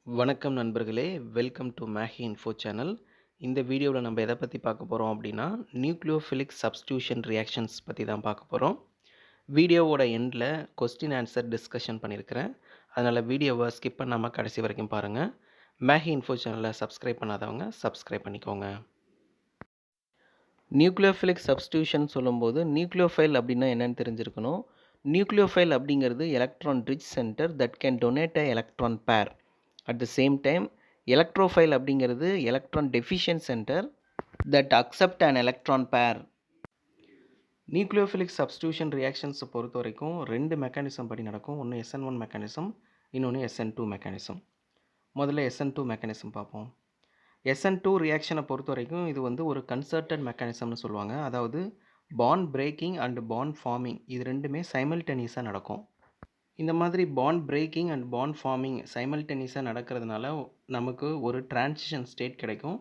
வணக்கம் நண்பர்களே, welcome to Maggi info channel. இந்த வீடியோவில் நம்ம எதை பற்றி பார்க்க போகிறோம் அப்படின்னா, நியூக்ளியோஃபிலிக் சப்ஸ்டியூஷன் ரியாக்ஷன்ஸ் பற்றி தான் பார்க்க போகிறோம். வீடியோவோட எண்டில் கொஸ்டின் ஆன்சர் டிஸ்கஷன் பண்ணியிருக்கிறேன். அதனால் வீடியோவை ஸ்கிப் பண்ணாமல் கடைசி வரைக்கும் பாருங்கள். மேகி இன்ஃபோ சேனலை சப்ஸ்கிரைப் பண்ணாதவங்க சப்ஸ்கிரைப் பண்ணிக்கோங்க. நியூக்ளியோஃபிலிக் சப்ஸ்டியூஷன் சொல்லும்போது நியூக்ளியோஃபைல் அப்படின்னா என்னென்னு தெரிஞ்சிருக்கணும். நியூக்ளியோஃபைல் அப்படிங்கிறது electron rich centre that can donate a electron பேர். At the same time, electrophile அப்படிங்கிறது electron deficient center that accept an electron pair. Nucleophilic substitution ரியாக்ஷன்ஸை பொறுத்த வரைக்கும் ரெண்டு மெக்கானிசம் படி நடக்கும். ஒன்று SN1 மெக்கானிசம், இன்னொன்று SN2 மெக்கானிசம். முதல்ல SN2 மெக்கானிசம் பார்ப்போம். SN2 ரியாக்ஷனை பொறுத்த வரைக்கும் இது ஒரு கன்சர்டட் மெக்கானிசம்னு சொல்லுவாங்க. அதாவது bond breaking and bond forming இது ரெண்டுமே சைமல்டேனியஸாக நடக்கும். இந்த மாதிரி bond breaking and bond forming சைமல்டேனியஸாக நடக்கிறதுனால நமக்கு ஒரு டிரான்சிஷன் ஸ்டேட் கிடைக்கும்.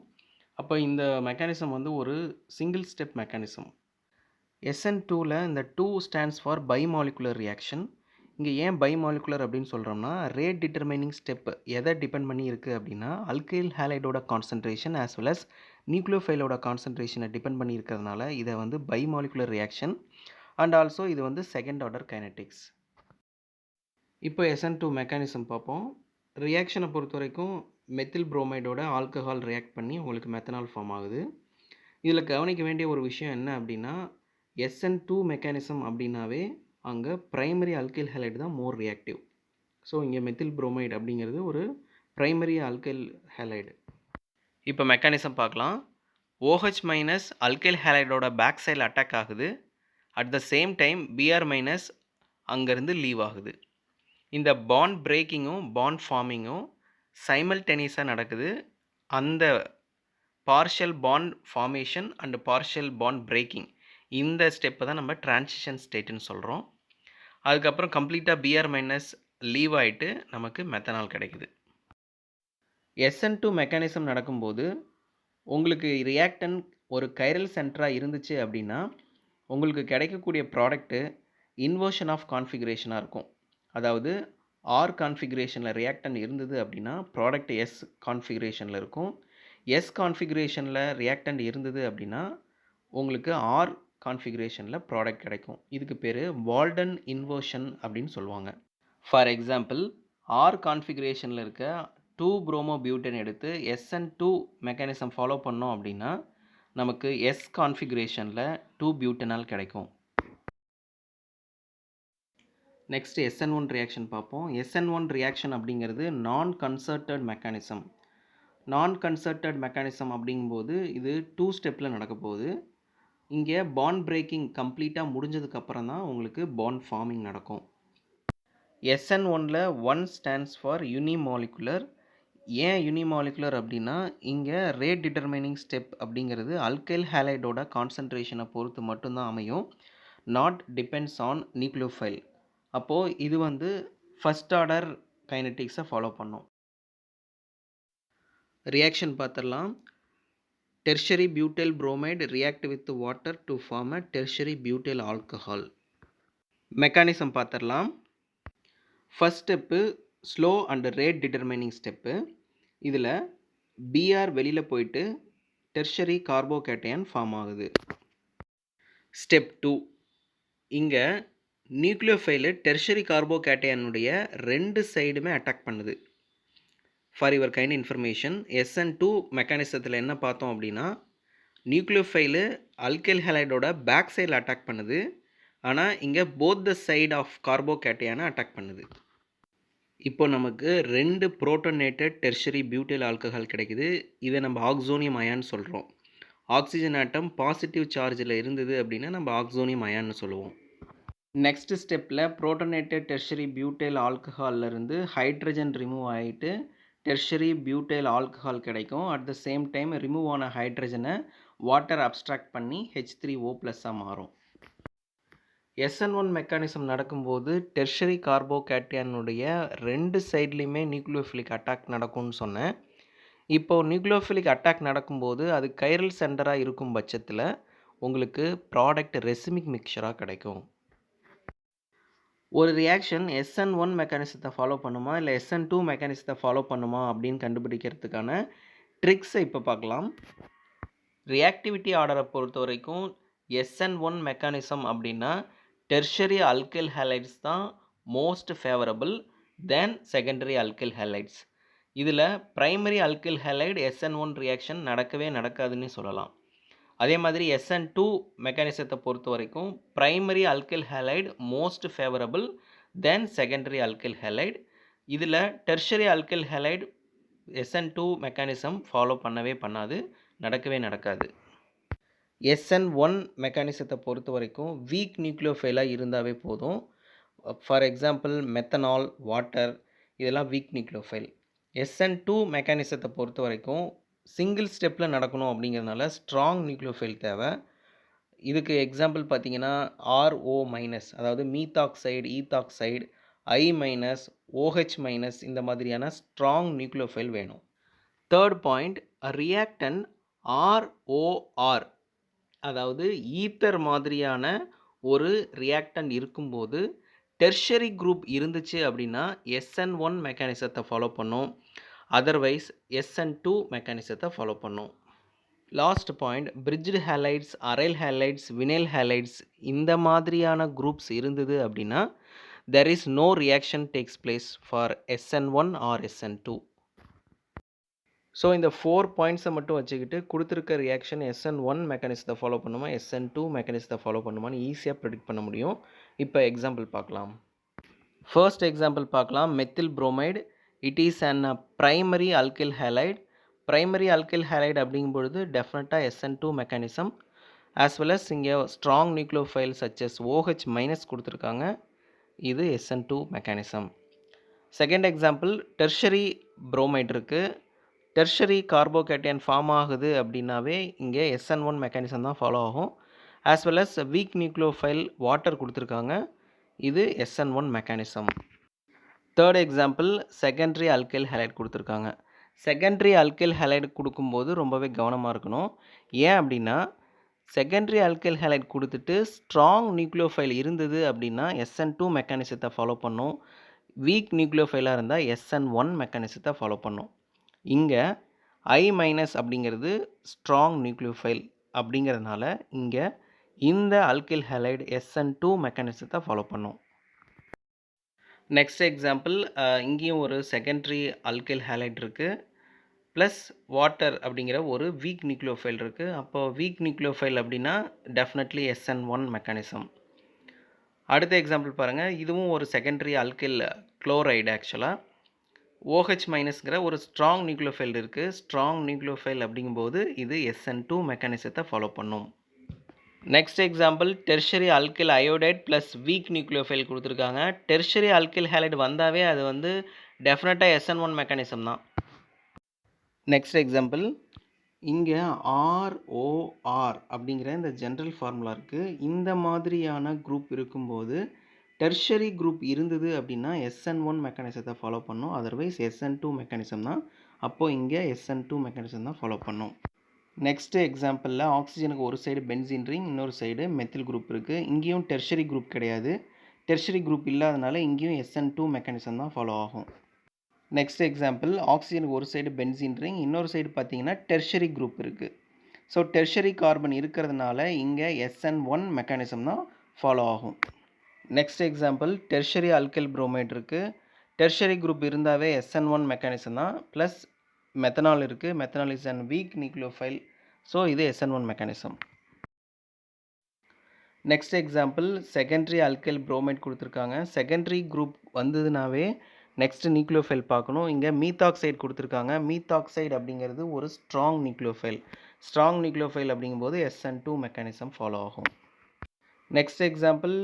அப்போ இந்த மெக்கானிசம் ஒரு சிங்கிள் ஸ்டெப் மெக்கானிசம். SN2ல் இந்த 2 ஸ்டாண்ட்ஸ் ஃபார் பைமாலிகுலர் ரியாக்ஷன். இங்கே ஏன் பைமாலிகுலர் அப்படின்னு சொல்கிறோம்னா, ரேட் டிட்டர்மைனிங் ஸ்டெப் எதை டிபெண்ட் பண்ணி இருக்குது அப்படின்னா, அல்கைல் ஹேலைடோட கான்சன்ட்ரேஷன் ஆஸ் வெல் அஸ் நியூக்ளியோஃபைலோட கான்சன்ட்ரேஷனை டிபெண்ட் பண்ணி இருக்கிறதுனால இதை பைமாலிகுலர் ரியாக்ஷன். அண்ட் ஆல்சோ இது செகண்ட் ஆர்டர் கைனடிக்ஸ். இப்போ SN2 மெக்கானிசம் பார்ப்போம். ரியாக்ஷனை பொறுத்த வரைக்கும் மெத்தில் புரோமைடோட ஆல்கஹால் ரியாக்ட் பண்ணி உங்களுக்கு மெத்தனால் ஃபார்ம் ஆகுது. இதில் கவனிக்க வேண்டிய ஒரு விஷயம் என்ன அப்படின்னா, SN2 மெக்கானிசம் அப்படின்னாவே அங்கே ப்ரைமரி அல்கைல் ஹேலைடு தான் மோர் ரியாக்டிவ். ஸோ இங்கே மெத்தில் புரோமைடு அப்படிங்கிறது ஒரு ப்ரைமரி அல்கைல் ஹேலைடு. இப்போ மெக்கானிசம் பார்க்கலாம். OH மைனஸ் அல்கைல் ஹேலைடோட பேக் சைடில் அட்டாக் ஆகுது. At the same time Br minus அங்கேருந்து லீவ் ஆகுது. இந்த பாண்ட் பிரேக்கிங்கும் பாண்ட் ஃபார்மிங்கும் சைமல்டேனியஸாக நடக்குது. அந்த partial bond formation and partial bond braking இந்த ஸ்டெப்பை தான் நம்ம டிரான்சிஷன் ஸ்டேட்டுன்னு சொல்கிறோம். அதுக்கப்புறம் கம்ப்ளீட்டாக Br மைனஸ் லீவ் ஆகிட்டு நமக்கு மெத்தனால் கிடைக்குது. SN2 மெக்கானிசம் நடக்கும்போது உங்களுக்கு ரியாக்டன் ஒரு கைரல் சென்டராக இருந்துச்சு அப்படின்னா உங்களுக்கு கிடைக்கக்கூடிய ப்ராடக்ட்டு இன்வர்ஷன் ஆஃப் கான்ஃபிகரேஷனாக இருக்கும். அதாவது R கான்ஃபிகரேஷனில் ரியாக்டன் இருந்தது அப்படின்னா ப்ராடக்ட் S கான்ஃபிகரேஷனில் இருக்கும். S கான்ஃபிகரேஷனில் ரியாக்டன்ட் இருந்தது அப்படின்னா உங்களுக்கு R கான்ஃபிகரேஷனில் ப்ராடக்ட் கிடைக்கும். இதுக்கு பேர் வால்டன் இன்வர்ஷன் அப்படின்னு சொல்லுவாங்க. ஃபார் எக்ஸாம்பிள், R கான்ஃபிகரேஷனில் இருக்க 2 புரோமோபியூட்டன் எடுத்து SN2 மெக்கானிசம் ஃபாலோ பண்ணோம் அப்படின்னா நமக்கு S கான்ஃபிகரேஷனில் 2 பியூட்டனால் கிடைக்கும். நெக்ஸ்ட் SN1 ரியாக்ஷன் பார்ப்போம். SN1 ரியாக்ஷன் அப்படிங்கிறது நான் கன்சர்டட் மெக்கானிசம். நான் கன்சர்டட் மெக்கானிசம் அப்படிங்கும்போது இது 2 ஸ்டெப்பில் நடக்க போகுது. இங்கே பாண்ட் பிரேக்கிங் கம்ப்ளீட்டாக முடிஞ்சதுக்கப்புறம் தான் உங்களுக்கு பாண்ட் ஃபார்மிங் நடக்கும். SN1ல் 1 ஸ்டாண்ட்ஸ் ஃபார் யூனிமாலிகுலர். ஏன் யூனிமாலிகுலர் அப்படின்னா இங்கே ரேட் டிட்டர்மைனிங் ஸ்டெப் அப்படிங்கிறது அல்கைல் ஹேலைடோட கான்சன்ட்ரேஷனை பொறுத்து மட்டும்தான் அமையும். Not depends on nucleophile. அப்போது இது ஃபஸ்ட் ஆர்டர் கைனடிக்ஸை ஃபாலோ பண்ணும். ரியாக்ஷன் பார்த்துடலாம். Tertiary butyl bromide react with water to form a tertiary butyl alcohol. Mechanism பார்த்துடலாம். First step slow and rate determining step. இதில் Br வெளியில் போயிட்டு டெர்ஷரி கார்போகேட்டையான் ஃபார்ம் ஆகுது. ஸ்டெப் 2, இங்கே நியூக்ளியோஃபைலு டெர்ஷரி கார்போகேட்டையானுடைய 2 சைடுமே அட்டாக் பண்ணுது. For your kind information, SN2 மெக்கானிசத்தில் என்ன பார்த்தோம் அப்படின்னா, நியூக்ளியோஃபைலு அல்கைல் ஹேலைடோட பேக் சைடில் அட்டாக் பண்ணுது. ஆனால் இங்கே போத் த சைடு ஆஃப் கார்போகேட்டையானை அட்டாக் பண்ணுது. இப்போ நமக்கு 2 புரோட்டோனேட்டட் டெர்ஷரி பியூட்டைல் ஆல்கஹால் கிடைக்குது. இதை நம்ம ஆக்சோனியம் அயான்னு சொல்கிறோம். ஆக்சிஜன் ஆட்டம் பாசிட்டிவ் சார்ஜில் இருந்தது அப்படின்னா நம்ம ஆக்சோனியம் அயான்னு சொல்லுவோம். நெக்ஸ்ட் ஸ்டெப்பில் புரோட்டோனேட்டட் டெர்ஷரி பியூட்டைல் ஆல்கஹாலிருந்து ஹைட்ரஜன் ரிமூவ் ஆகிட்டு டெர்ஷரி பியூட்டைல் ஆல்கஹால் கிடைக்கும். At the same time remove ஆன ஹைட்ரஜனை வாட்டர் அப்ஸ்ட்ராக்ட் பண்ணி H3O+ஆக மாறும். SN1 மெக்கானிசம் நடக்கும்போது டெர்ஷரி கார்போகேட்டையானுடைய 2 சைட்லேயுமே நியூக்ளியோஃபிலிக் அட்டாக் நடக்கும்னு சொன்னேன். இப்போது நியூக்ளியோஃபிலிக் அட்டாக் நடக்கும்போது அது கைரல் சென்டராக இருக்கும் பட்சத்தில் உங்களுக்கு ப்ராடக்ட் ரெசிமிக் மிக்சராக கிடைக்கும். ஒரு ரியாக்ஷன் SN1 மெக்கானிசத்தை ஃபாலோ பண்ணுமா இல்லை SN2 மெக்கானிசத்தை ஃபாலோ பண்ணுமா அப்படின்னு கண்டுபிடிக்கிறதுக்கான ட்ரிக்ஸை இப்போ பார்க்கலாம். ரியாக்டிவிட்டி ஆர்டரை பொறுத்த வரைக்கும் SN1 மெக்கானிசம் அப்படின்னா டெர்ஷரி அல்கைல் ஹேலைட்ஸ் தான் most favourable then secondary alkyl halides. இதில் primary alkyl halide SN1 reaction நடக்கவே நடக்காதுன்னு சொல்லலாம். அதே மாதிரி SN2 மெக்கானிசத்தை பொறுத்த வரைக்கும் primary alkyl halide most favourable then secondary alkyl halide. இதில் tertiary alkyl halide SN2 mechanism follow பண்ணவே பண்ணாது, நடக்கவே நடக்காது. SN1 மெக்கானிசத்தை பொறுத்த வரைக்கும் வீக் நியூக்ளியோஃபைலாக இருந்தாவே போதும். ஃபார் எக்ஸாம்பிள் மெத்தனால், வாட்டர் இதெல்லாம் வீக் நியூக்ளியோஃபைல். SN2 மெக்கானிசத்தை பொறுத்த வரைக்கும் சிங்கிள் ஸ்டெப்பில் நடக்கணும் அப்படிங்கிறதுனால ஸ்ட்ராங் நியூக்ளியோஃபைல் தேவை. இதுக்கு எக்ஸாம்பிள் பார்த்தீங்கன்னா RO மைனஸ், அதாவது methoxide, ethoxide, I minus, OH minus இந்த மாதிரியான ஸ்ட்ராங் நியூக்ளியோஃபைல் வேணும். தேர்ட் பாயிண்ட், ரியாக்டன் ROR, அதாவது ஈத்தர் மாதிரியான ஒரு ரியாக்டன் இருக்கும்போது டெர்ஷரி குரூப் இருந்துச்சு அப்படின்னா SN1 மெக்கானிசத்தை ஃபாலோ பண்ணும், அதர்வைஸ் SN2 மெக்கானிசத்தை ஃபாலோ பண்ணும். Last point, bridged halides, aryl halides, vinyl halides இந்த மாதிரியான குரூப்ஸ் இருந்தது அப்படின்னா there is no reaction takes place for SN1 or SN2. So இந்த 4 பாயிண்ட்ஸை மட்டும் வச்சுக்கிட்டு கொடுத்துருக்க ரியாக்ஷன் SN1 மெக்கானிசத்தை ஃபாலோ பண்ணுமா SN2 மெக்கானிசத்தை ஃபாலோ பண்ணுமான்னு ஈஸியாக ப்ரெடிக்ட் பண்ண முடியும். இப்போ எக்ஸாம்பிள் பார்க்கலாம். ஃபர்ஸ்ட் எக்ஸாம்பிள் பார்க்கலாம். Methyl bromide, it is an primary alkyl halide. Primary alkyl halide அப்படிங்கும்பொழுது டெஃபினட்டாக SN2 mechanism, as well as இங்கே strong nucleophile such as OH minus கொடுத்துருக்காங்க, இது SN2 mechanism. Second example, tertiary bromide இருக்குது. டெர்ஷரி கார்போகேட்டையன் ஃபார்ம் ஆகுது அப்படின்னாவே இங்கே SN1 மெக்கானிசம் தான் ஃபாலோ ஆகும். As well as weak nucleophile water கொடுத்துருக்காங்க, இது SN1 mechanism. Third example, secondary alkyl halide கொடுத்துருக்காங்க. செகண்டரி அல்கைல் ஹேலைடு கொடுக்கும்போது ரொம்பவே கவனமாக இருக்கணும். ஏன் அப்படின்னா செகண்டரி அல்கைல் ஹேலைடு கொடுத்துட்டு ஸ்ட்ராங் நியூக்ளியோஃபைல் இருந்தது அப்படின்னா SN2 மெக்கானிசத்தை ஃபாலோ பண்ணும், வீக் நியூக்ளியோஃபைலாக இருந்தால் SN1 மெக்கானிசத்தை ஃபாலோ பண்ணும். இங்கே I மைனஸ் அப்படிங்கிறது ஸ்ட்ராங் நியூக்ளியோஃபைல் அப்படிங்கிறதுனால இங்கே இந்த அல்கைல் ஹேலைடு SN2 மெக்கானிசத்தை ஃபாலோ பண்ணும். நெக்ஸ்ட் எக்ஸாம்பிள், இங்கேயும் ஒரு செகண்டரி அல்கைல் ஹேலைடு இருக்குது, ப்ளஸ் வாட்டர் அப்படிங்கிற ஒரு வீக் நியூக்ளியோஃபைல் இருக்குது. அப்போது வீக் நியூக்ளியோஃபைல் அப்படின்னா டெஃபினெட்லி SN1 மெக்கானிசம். அடுத்த எக்ஸாம்பிள் பாருங்கள், இதுவும் ஒரு செகண்டரி அல்கைல் குளோரைடு. ஆக்சுவலாக OH மைனஸ்ங்கிற ஒரு ஸ்ட்ராங் நியூக்ளியோஃபைல் இருக்குது. ஸ்ட்ராங் நியூக்ளியோஃபைல் அப்படிங்கும்போது இது SN2 மெக்கானிசத்தை ஃபாலோ பண்ணும். Next example, tertiary alkyl iodide plus week nucleophile கொடுத்துருக்காங்க. டெர்ஷரி அல்கைல் ஹேலைடு வந்தாவே அது டெஃபினட்டாக SN1 மெக்கானிசம் தான். நெக்ஸ்ட் எக்ஸாம்பிள், இங்கே ROR அப்படிங்கிற இந்த ஜென்ரல் ஃபார்முலா இருக்குது. இந்த மாதிரியான குரூப் இருக்கும்போது டெர்ஷரி குரூப் இருந்தது அப்படின்னா SN1 மெக்கானிசத்தை ஃபாலோ பண்ணும், அதர்வைஸ் SN2 மெக்கானிசம் தான். அப்போது இங்கே SN2 மெக்கானிசம் தான் ஃபாலோ பண்ணும். நெக்ஸ்ட் எக்ஸாம்பிளில் ஆக்சிஜனுக்கு ஒரு சைடு பென்சீன் ரிங், இன்னொரு சைடு மெத்தில் குரூப் இருக்குது. இங்கேயும் டெர்ஷரி குரூப் கிடையாது. டெர்ஷரி குரூப் இல்லாதனால இங்கேயும் SN2 மெக்கானிசம் தான் ஃபாலோ ஆகும். நெக்ஸ்ட் எக்ஸாம்பிள், ஆக்சிஜனுக்கு ஒரு சைடு பென்சீன் ரிங், இன்னொரு சைடு பார்த்தீங்கன்னா டெர்ஷரி குரூப் இருக்குது. ஸோ டெர்ஷரி கார்பன் இருக்கிறதுனால இங்கே SN1 மெக்கானிசம் தான் ஃபாலோ ஆகும். Next example, tertiary alkyl bromide இருக்குது. டெர்ஷரி குரூப் இருந்தாவே SN1 மெக்கானிசம் தான், ப்ளஸ் மெத்தனால் இருக்குது. Methanol is an week nucleophile, so இது SN1 mechanism. Next example, secondary alkyl bromide கொடுத்துருக்காங்க. செகண்டரி குரூப் வந்ததுனாவே நெக்ஸ்ட் நியூக்ளியோஃபைல் பார்க்கணும். இங்கே மீத்தாக்சைடு கொடுத்துருக்காங்க. மீத்தாக்சைடு அப்படிங்கிறது ஒரு ஸ்ட்ராங் நியூக்ளியோஃபைல். ஸ்ட்ராங் நியூக்ளியோஃபைல் அப்படிங்கும்போது SN2 மெக்கானிசம் ஃபாலோ ஆகும். Next example,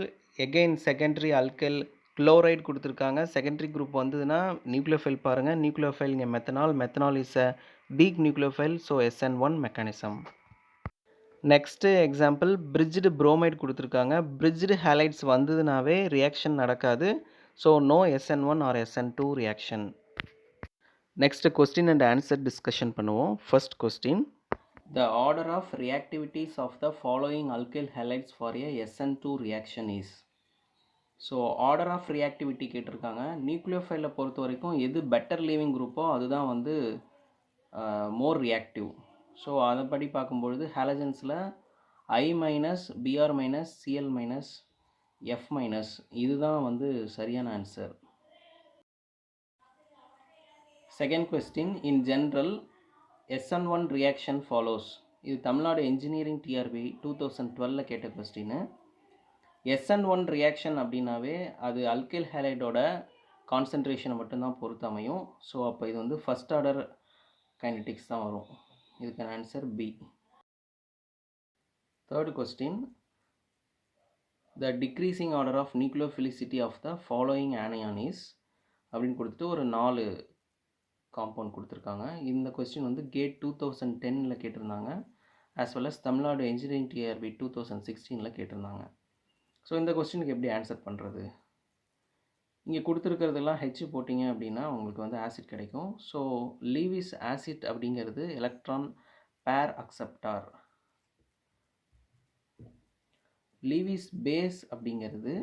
again secondary alkyl chloride கொடுத்துருக்காங்க. செகண்டரி குரூப் வந்ததுன்னா நியூக்ளியோஃபைல் பாருங்கள். நியூக்ளியோஃபைல் இங்கே methanol. Methanol is a weak nucleophile, so SN1 mechanism. Next example, bridged bromide கொடுத்துருக்காங்க. Bridged halides வந்ததுனாவே reaction நடக்காது, so no SN1 or SN2 reaction. Next question and answer discussion பண்ணுவோம். First question, the order of reactivities of the following alkyl halides for a SN2 reaction is. So order of reactivity கேட்டிருக்காங்க. நியூக்ளியோஃபைலை பொறுத்த வரைக்கும் எது better leaving குரூப்போ அதுதான் வந்து மோர் reactive. So அதைப்படி பார்க்கும்பொழுது ஹாலஜன்ஸில் I minus Br minus Cl minus F minus இதுதான் வந்து சரியான answer. Second question, in general SN1 reaction follows. இது தமிழ்நாடு என்ஜினியரிங் டிஆர்பி 2012 கேட்ட கொஸ்டின். SN1 ரியாக்ஷன் அப்படின்னாவே அது அல்கைல் ஹேலைடோட கான்சன்ட்ரேஷனை மட்டும்தான் பொறுத்து அமையும். ஸோ அப்போ இது வந்து ஃபஸ்ட் ஆர்டர் கைனடிக்ஸ் தான் வரும். இதுக்கான answer B. Third question, the decreasing order of nucleophilicity of the following anion is அப்படின்னு கொடுத்துட்டு ஒரு 4 காம்பவுண்ட் கொடுத்துருக்காங்க. இந்த கொஸ்டின் வந்து கேட் 2010 கேட்டிருந்தாங்க, as well as Tamil Nadu engineering TRB 2016 கேட்டிருந்தாங்க. ஸோ இந்த கொஸ்டினுக்கு எப்படி ஆன்சர் பண்ணுறது? இங்கே கொடுத்துருக்கிறதெல்லாம் ஹெச் போட்டிங்க அப்படின்னா உங்களுக்கு வந்து ஆசிட் கிடைக்கும். ஸோ லீவிஸ் ஆசிட் அப்படிங்கிறது electron pair acceptor. Lewis base அப்படிங்கிறது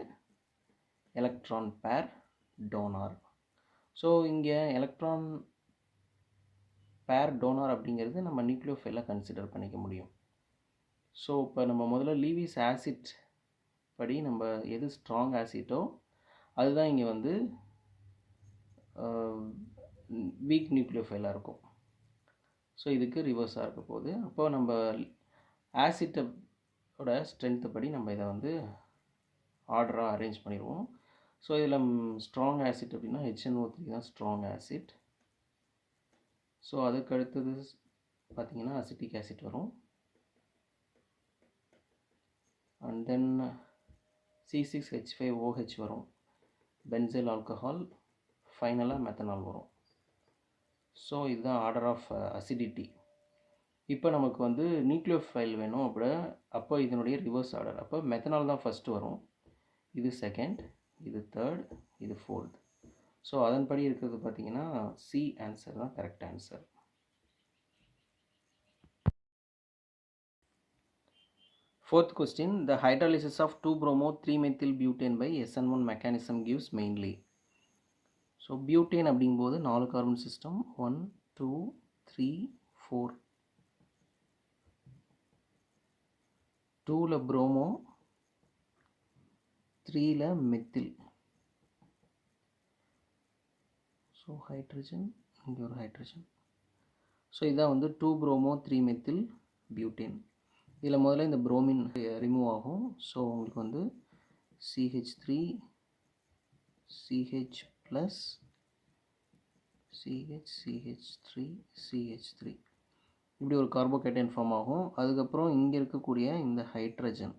எலக்ட்ரான் பேர் டோனார். ஸோ இங்கே எலக்ட்ரான் பேர் டோனார் அப்படிங்கிறது நம்ம நியூக்ளியோஃபைலில் கன்சிடர் பண்ணிக்க முடியும். ஸோ இப்போ நம்ம முதல்ல லீவிஸ் ஆசிட் படி நம்ம எது ஸ்ட்ராங் ஆசிட்டோ அதுதான் இங்கே வந்து வீக் நியூக்ளியோஃபைலாக இருக்கும். ஸோ இதுக்கு ரிவர்ஸாக இருக்க போகுது. அப்போது நம்ம ஆசிட்டோட ஸ்ட்ரென்த்து படி நம்ம இதை வந்து ஆர்டராக அரேஞ்ச் பண்ணிடுவோம். ஸோ இதில் ஸ்ட்ராங் ஆசிட் அப்படின்னா HNO3 தான் ஸ்ட்ராங் ஆசிட். ஸோ அதுக்கு அடுத்தது பார்த்திங்கன்னா அசிட்டிக் ஆசிட் வரும். அண்ட் தென் C6H5OH வரும், பென்சைல் ஆல்கஹால், ஃபைனலாக மெத்தனால் வரும். ஸோ இதுதான் ஆர்டர் ஆஃப் அசிடிட்டி. இப்போ நமக்கு வந்து நியூக்ளியோஃபைல் வேணும் அப்போ இதனுடைய ரிவர்ஸ் ஆர்டர். அப்போ மெத்தனால் தான் ஃபஸ்ட்டு வரும், இது செகண்ட், இது தேர்ட், இது ஃபோர்த். ஸோ அதன்படி இருக்கிறது பார்த்திங்கன்னா சி ஆன்சர் தான் correct answer. Fourth question, the hydrolysis of 2-bromo-3-methyl-butane by SN1 mechanism gives mainly. So butane அப்படிங்கும்போது 4 கார்பன் சிஸ்டம், 1 2 3 4. 2ல் ப்ரோமோ, 3ல் மெத்தில். ஸோ ஹைட்ரஜன், இங்கே ஒரு ஹைட்ரஜன். ஸோ இதான் வந்து 2-bromo-3-methyl-butane. இதில் முதல்ல இந்த புரோமின் ரிமூவ் ஆகும். ஸோ உங்களுக்கு வந்து CH3 CH plus CH CH3 CH3 இப்படி ஒரு கார்போகேட்டைன் ஃபார்ம் ஆகும். அதுக்கப்புறம் இங்கே இருக்கக்கூடிய இந்த ஹைட்ரஜன்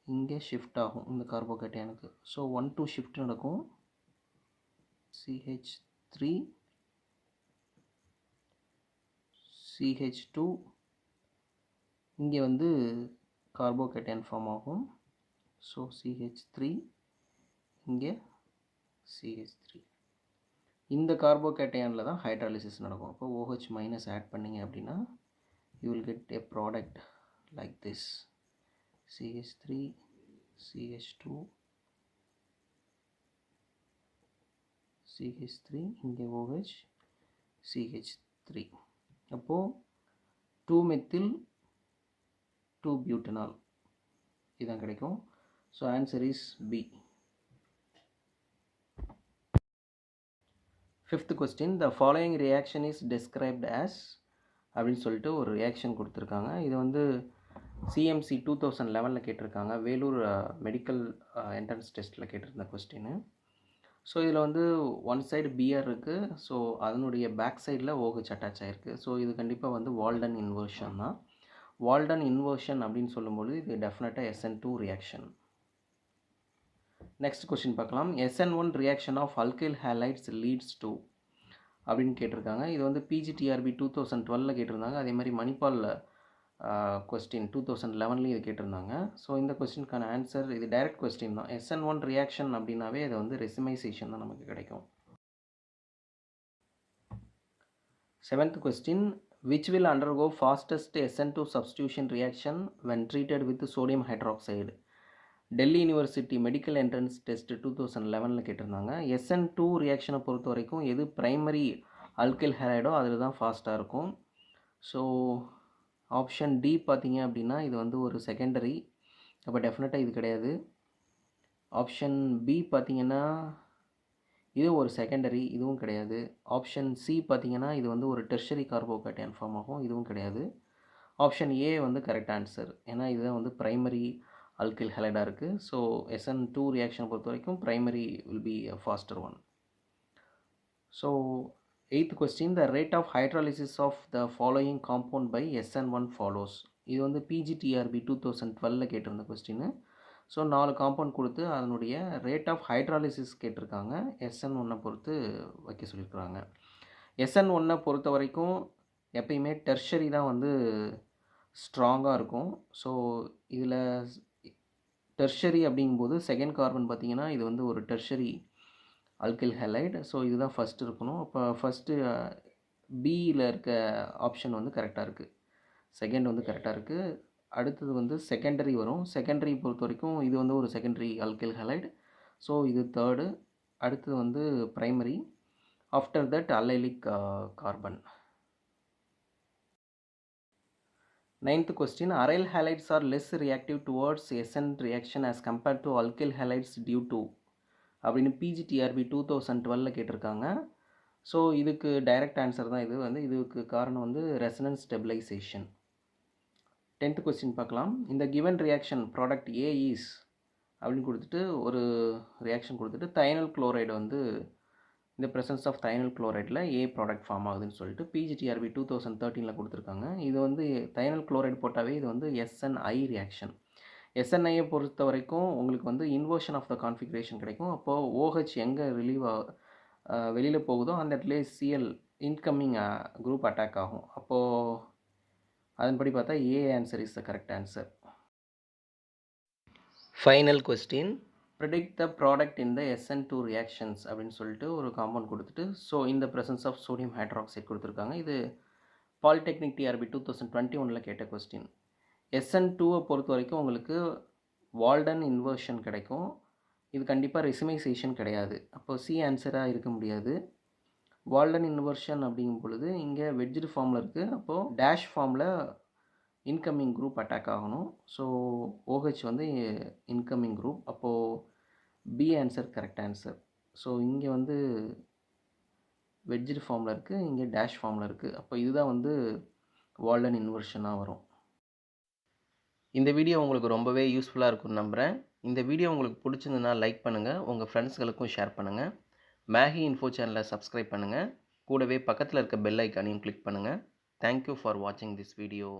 இங்கே ஷிஃப்ட் ஆகும் இந்த கார்போகேட்டைனுக்கு. ஸோ 1-2 ஷிஃப்ட் நடக்கும். CH3 CH2 இங்கே வந்து கார்போகேட்டைன் ஃபார்ம் ஆகும். ஸோ CH3 இங்கே CH3. இந்த கார்போகேட்டைனில் தான் ஹைட்ராலிசிஸ் நடக்கும். அப்போ OH மைனஸ் ஆட் பண்ணிங்க அப்படின்னா you will get a product like this, CH3 CH2 CH3 இங்கே OH CH3. அப்போது 2-methyl-2-butanol இதுதான் கிடைக்கும். So answer is B. Fifth question, the following reaction is described as அப்படின்னு சொல்லிட்டு ஒரு ரியாக்ஷன் கொடுத்துருக்காங்க. இது வந்து CMC 2011 கேட்டிருக்காங்க, வேலூர் மெடிக்கல் என்ட்ரன்ஸ் டெஸ்ட்டில் கேட்டிருந்த கொஸ்டின். ஸோ இதில் வந்து ஒன் சைடு பிஆர் இருக்குது. ஸோ அதனுடைய பேக் சைடில் OH அட்டாச் ஆகிருக்கு. ஸோ இது கண்டிப்பாக வந்து வால்டன் இன்வர்ஷன் தான். வால்டன் இன்வர்ஷன் அப்படின்னு சொல்லும்போது இது டெஃபினட்டாக SN2 ரியாக்ஷன். நெக்ஸ்ட் கொஸ்டின் பார்க்கலாம். SN1 reaction of alkyl halides leads to அப்படின்னு கேட்டிருக்காங்க. இது வந்து PGTRB 2012 கேட்டிருந்தாங்க. அதே மாதிரி மணிப்பால் கொஸ்டின் 2011 இது கேட்டிருந்தாங்க. ஸோ இந்த கொஸ்டினுக்கான ஆன்சர் இது டைரக்ட் கொஸ்டின் தான். SN1 ரியாக்ஷன் அப்படின்னாவே அது வந்து ரெசிமைசேஷன் தான் நமக்கு கிடைக்கும். Seventh question, which will undergo fastest SN2 substitution reaction when treated with sodium hydroxide. Delhi university medical entrance test 2011 கேட்டிருந்தாங்க. SN2 ரியாக்ஷனை பொறுத்த வரைக்கும் எது பிரைமரி அல்கைல் ஹைலைடோ அதில் தான் ஃபாஸ்ட்டாக இருக்கும். ஸோ ஆப்ஷன் டி பார்த்தீங்க அப்படின்னா இது வந்து ஒரு செகண்டரி, அப்போ டெஃபினட்டாக இது கிடையாது. ஆப்ஷன் பி பார்த்தீங்கன்னா இது ஒரு செகண்டரி, இதுவும் கிடையாது. ஆப்ஷன் சி பார்த்தீங்கன்னா இது வந்து ஒரு டெர்ஷரி கார்போகேட்டையான் ஃபார்ம் ஆகும், இதுவும் கிடையாது. ஆப்ஷன் ஏ வந்து கரெக்ட் ஆன்சர், ஏன்னா இதுதான் வந்து பிரைமரி அல்கைல் ஹைலைடாக இருக்குது. ஸோ SN2 ரியாக்ஷனை பொறுத்த வரைக்கும் primary will be a faster one. So 8th question, the rate of hydrolysis of the following compound by SN1 follows. இது வந்து PGTRB 2012 கேட்டிருந்த கொஸ்டின். ஸோ 4 காம்பவுண்ட் கொடுத்து அதனுடைய ரேட் ஆஃப் ஹைட்ராலிசிஸ் கேட்டிருக்காங்க. SN1 பொறுத்து வைக்க சொல்லியிருக்கிறாங்க. SN1 பொறுத்த வரைக்கும் எப்பயுமே டெர்ஷரி தான் வந்து ஸ்ட்ராங்காக இருக்கும். ஸோ இதில் டெர்ஷரி அப்படிங்கும்போது செகண்ட் கார்பன் பார்த்திங்கன்னா இது வந்து ஒரு டெர்ஷரி அல்கைல் ஹைலைட். ஸோ இதுதான் ஃபஸ்ட்டு இருக்கணும். அப்போ ஃபஸ்ட்டு பியில் இருக்க ஆப்ஷன் வந்து கரெக்டாக இருக்குது, செகண்ட் வந்து கரெக்டாக இருக்குது. அடுத்தது வந்து செகண்டரி வரும். செகண்டரி பொறுத்த வரைக்கும் இது வந்து ஒரு செகண்டரி அல்கைல் ஹைலைட். ஸோ இது தேர்டு. அடுத்தது வந்து primary. After that allylic carbon. 9th question, aryl halides are less reactive towards SN reaction as compared to alkyl halides due to அப்படின்னு PGTRB 2012 கேட்டிருக்காங்க. ஸோ இதுக்கு டைரக்ட் ஆன்சர் தான் இது வந்து. இதுக்கு காரணம் வந்து ரெசனன்ஸ் ஸ்டெபிலைசேஷன். 10th question பார்க்கலாம். இந்த given reaction product A is அப்படின்னு கொடுத்துட்டு ஒரு ரியாக்ஷன் கொடுத்துட்டு தைனல் குளோரைடு வந்து இந்த ப்ரெசன்ஸ் ஆஃப் தைனல் குளோரைடில் ஏ ப்ராடக்ட் ஃபார்ம் ஆகுதுன்னு சொல்லிட்டு PGTRB 2013 கொடுத்துருக்காங்க. இது வந்து தைனல் குளோரைடு போட்டாவே இது வந்து SNI ரியாக்ஷன். SNIயை பொறுத்த வரைக்கும் உங்களுக்கு வந்து இன்வர்ஷன் ஆஃப் த கான்ஃபிகரேஷன் கிடைக்கும். அப்போது OH எங்கே வெளியில் போகுதோ அந்த இடத்துல Cl இன்கமிங் குரூப் அட்டாக் ஆகும். அப்போது அதன்படி பார்த்தா A answer is the correct answer. Final question, predict the product in the SN2 reactions அப்படின்னு சொல்லிட்டு ஒரு காம்பவுண்ட் கொடுத்துட்டு ஸோ இந்த ப்ரெசன்ஸ் ஆஃப் சோடியம் ஹைட்ராக்சைடு கொடுத்துருக்காங்க. இது பாலிடெக்னிக் TRB 2021 கேட்ட கொஸ்டின். SN2வை பொறுத்த வரைக்கும் உங்களுக்கு வால்டன் இன்வர்ஷன் கிடைக்கும். இது கண்டிப்பாக ரெசிமைசேஷன் கிடையாது. அப்போது சி ஆன்சராக இருக்க முடியாது. வால்டன் இன்வர்ஷன் அப்படிங்கும் பொழுது இங்கே வெட்ஜ்டு ஃபார்மில் இருக்குது. அப்போது டேஷ் ஃபார்மில் இன்கமிங் குரூப் அட்டாக் ஆகணும். ஸோ OH வந்து இன்கமிங் குரூப். அப்போது B answer correct answer. So இங்கே வந்து வெட்ஜ்டு ஃபார்மில் இருக்குது, இங்கே டேஷ் ஃபார்மில் இருக்குது. அப்போ இதுதான் வந்து வால்டன் இன்வர்ஷனாக வரும். இந்த வீடியோ உங்களுக்கு ரொம்பவே யூஸ்ஃபுல்லாக இருக்கும்னு நம்புகிறேன். இந்த வீடியோ உங்களுக்கு பிடிச்சிருந்ததுன்னா லைக் பண்ணுங்கள், உங்கள் ஃப்ரெண்ட்ஸ்களுக்கும் ஷேர் பண்ணுங்கள். மேகி இன்ஃபோ சேனலை சப்ஸ்கிரைப் பண்ணுங்கள். கூடவே பக்கத்தில் இருக்க பெல் ஐக்கானையும் கிளிக் பண்ணுங்கள். தேங்க்யூ ஃபார் வாட்சிங் திஸ் வீடியோ.